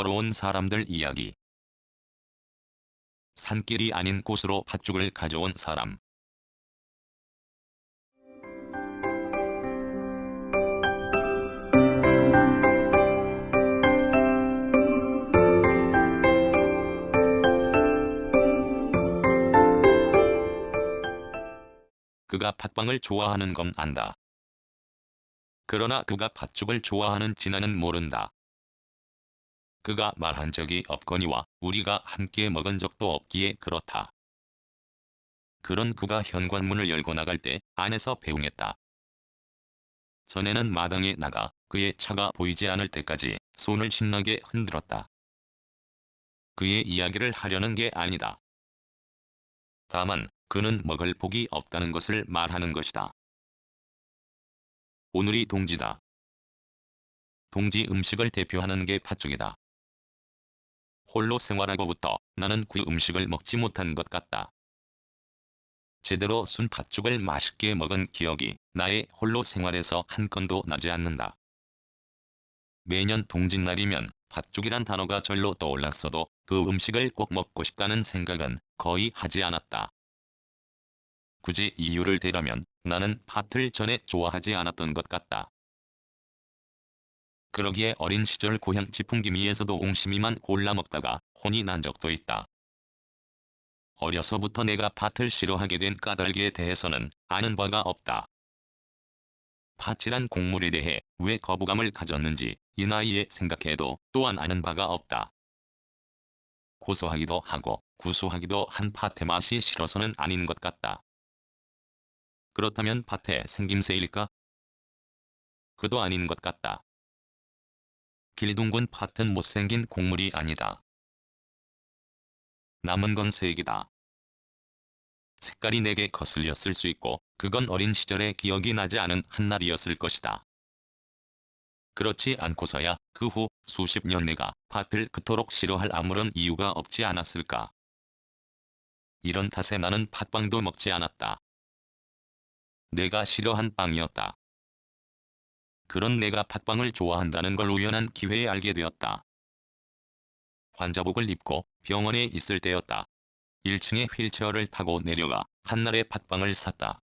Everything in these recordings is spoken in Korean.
걸어온 사람들 이야기. 산길이 아닌 곳으로 팥죽을 가져온 사람. 그가 팥빵을 좋아하는 건 안다. 그러나 그가 팥죽을 좋아하는지 나는 모른다. 그가 말한 적이 없거니와 우리가 함께 먹은 적도 없기에 그렇다. 그런 그가 현관문을 열고 나갈 때 안에서 배웅했다. 전에는 마당에 나가 그의 차가 보이지 않을 때까지 손을 신나게 흔들었다. 그의 이야기를 하려는 게 아니다. 다만 그는 먹을 복이 없다는 것을 말하는 것이다. 오늘이 동지다. 동지 음식을 대표하는 게 팥죽이다. 홀로 생활하고부터 나는 그 음식을 먹지 못한 것 같다. 제대로 순 팥죽을 맛있게 먹은 기억이 나의 홀로 생활에서 한 건도 나지 않는다. 매년 동짓날이면 팥죽이란 단어가 절로 떠올랐어도 그 음식을 꼭 먹고 싶다는 생각은 거의 하지 않았다. 굳이 이유를 대라면 나는 팥을 전에 좋아하지 않았던 것 같다. 그러기에 어린 시절 고향 지풍기미에서도 옹심이만 골라 먹다가 혼이 난 적도 있다. 어려서부터 내가 팥을 싫어하게 된 까닭에 대해서는 아는 바가 없다. 팥이란 곡물에 대해 왜 거부감을 가졌는지 이 나이에 생각해도 또한 아는 바가 없다. 고소하기도 하고 구수하기도 한 팥의 맛이 싫어서는 아닌 것 같다. 그렇다면 팥의 생김새일까? 그도 아닌 것 같다. 길둥근 팥은 못생긴 곡물이 아니다. 남은 건 색이다. 색깔이 내게 거슬렸을 수 있고 그건 어린 시절의 기억이 나지 않은 한날이었을 것이다. 그렇지 않고서야 그 후 수십 년 내가 팥을 그토록 싫어할 아무런 이유가 없지 않았을까. 이런 탓에 나는 팥빵도 먹지 않았다. 내가 싫어한 빵이었다. 그런 내가 팥빵을 좋아한다는 걸 우연한 기회에 알게 되었다. 환자복을 입고 병원에 있을 때였다. 1층에 휠체어를 타고 내려가 한날의 팥빵을 샀다.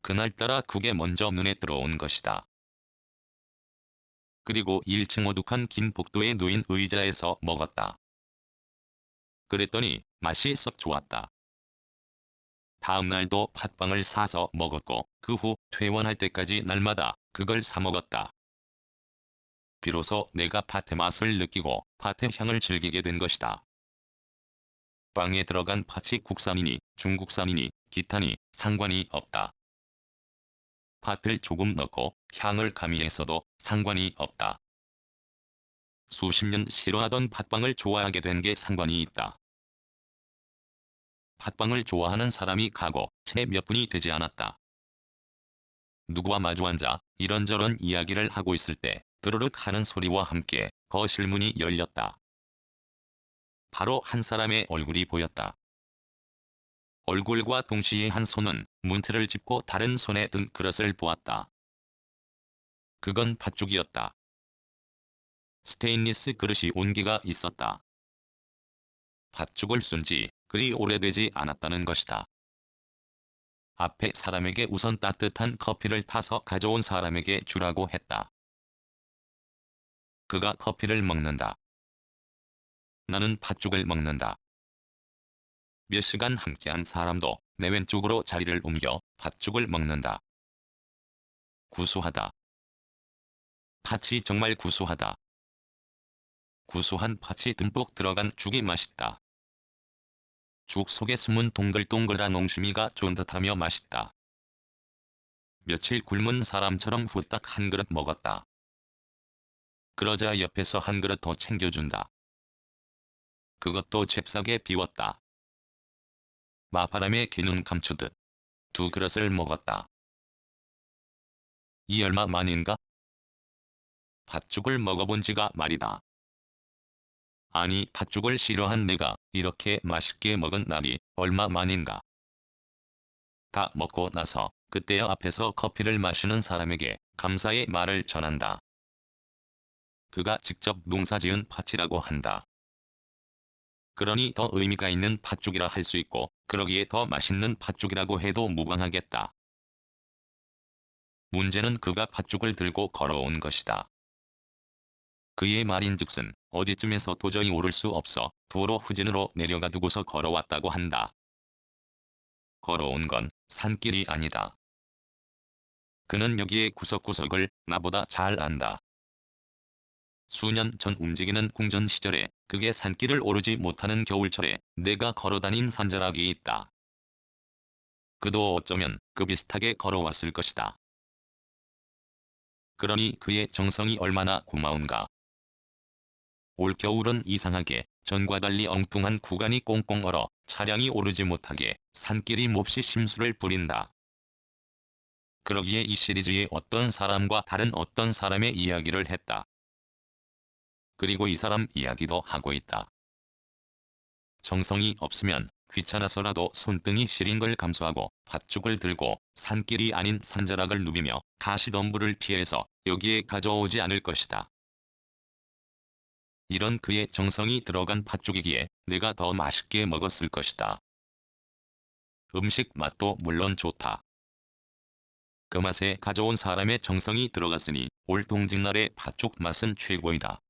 그날따라 그게 먼저 눈에 들어온 것이다. 그리고 1층 오둑한 긴 복도에 놓인 의자에서 먹었다. 그랬더니 맛이 썩 좋았다. 다음 날도 팥빵을 사서 먹었고 그 후 퇴원할 때까지 날마다 그걸 사 먹었다. 비로소 내가 팥의 맛을 느끼고 팥의 향을 즐기게 된 것이다. 빵에 들어간 팥이 국산이니 중국산이니 기타니 상관이 없다. 팥을 조금 넣고 향을 가미했어도 상관이 없다. 수십 년 싫어하던 팥빵을 좋아하게 된 게 상관이 있다. 팥빵을 좋아하는 사람이 가고 채 몇 분이 되지 않았다. 누구와 마주 앉아 이런저런 이야기를 하고 있을 때 드르륵 하는 소리와 함께 거실 문이 열렸다. 바로 한 사람의 얼굴이 보였다. 얼굴과 동시에 한 손은 문틀을 짚고 다른 손에 든 그릇을 보았다. 그건 팥죽이었다. 스테인리스 그릇이 온기가 있었다. 팥죽을 쓴 지 그리 오래되지 않았다는 것이다. 앞에 사람에게 우선 따뜻한 커피를 타서 가져온 사람에게 주라고 했다. 그가 커피를 먹는다. 나는 팥죽을 먹는다. 몇 시간 함께한 사람도 내 왼쪽으로 자리를 옮겨 팥죽을 먹는다. 구수하다. 팥이 정말 구수하다. 구수한 팥이 듬뿍 들어간 죽이 맛있다. 죽 속에 숨은 동글동글한 옹심이가 쫀득하며 맛있다. 며칠 굶은 사람처럼 후딱 한 그릇 먹었다. 그러자 옆에서 한 그릇 더 챙겨준다. 그것도 잽싸게 비웠다. 마바람에 귀눈 감추듯 두 그릇을 먹었다. 이 얼마 만인가? 팥죽을 먹어본 지가 말이다. 아니 팥죽을 싫어한 내가 이렇게 맛있게 먹은 날이 얼마 만인가. 다 먹고 나서 그때야 앞에서 커피를 마시는 사람에게 감사의 말을 전한다. 그가 직접 농사지은 팥이라고 한다. 그러니 더 의미가 있는 팥죽이라 할 수 있고 그러기에 더 맛있는 팥죽이라고 해도 무방하겠다. 문제는 그가 팥죽을 들고 걸어온 것이다. 그의 말인즉슨 어디쯤에서 도저히 오를 수 없어 도로 후진으로 내려가 두고서 걸어왔다고 한다. 걸어온 건 산길이 아니다. 그는 여기의 구석구석을 나보다 잘 안다. 수년 전 움직이는 궁전 시절에 그게 산길을 오르지 못하는 겨울철에 내가 걸어다닌 산자락이 있다. 그도 어쩌면 그 비슷하게 걸어왔을 것이다. 그러니 그의 정성이 얼마나 고마운가. 올겨울은 이상하게 전과 달리 엉뚱한 구간이 꽁꽁 얼어 차량이 오르지 못하게 산길이 몹시 심수를 부린다. 그러기에 이 시리즈의 어떤 사람과 다른 어떤 사람의 이야기를 했다. 그리고 이 사람 이야기도 하고 있다. 정성이 없으면 귀찮아서라도 손등이 시린 걸 감수하고 팥죽을 들고 산길이 아닌 산자락을 누비며 가시덤불을 피해서 여기에 가져오지 않을 것이다. 이런 그의 정성이 들어간 팥죽이기에 내가 더 맛있게 먹었을 것이다. 음식 맛도 물론 좋다. 그 맛에 가져온 사람의 정성이 들어갔으니 올 동짓날의 팥죽 맛은 최고이다.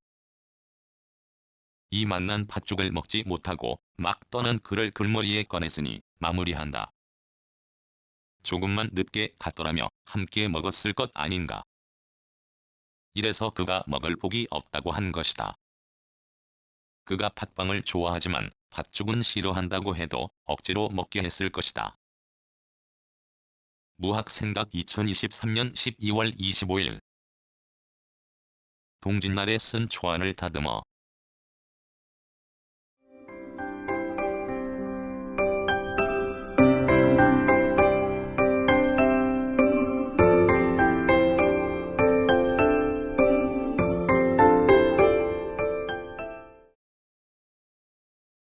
이 맛난 팥죽을 먹지 못하고 막 떠난 그를 글머리에 꺼냈으니 마무리한다. 조금만 늦게 갔더라며 함께 먹었을 것 아닌가. 이래서 그가 먹을 복이 없다고 한 것이다. 그가 팥빵을 좋아하지만 팥죽은 싫어한다고 해도 억지로 먹게 했을 것이다. 무학생각 2023년 12월 25일 동짓날에 쓴 초안을 다듬어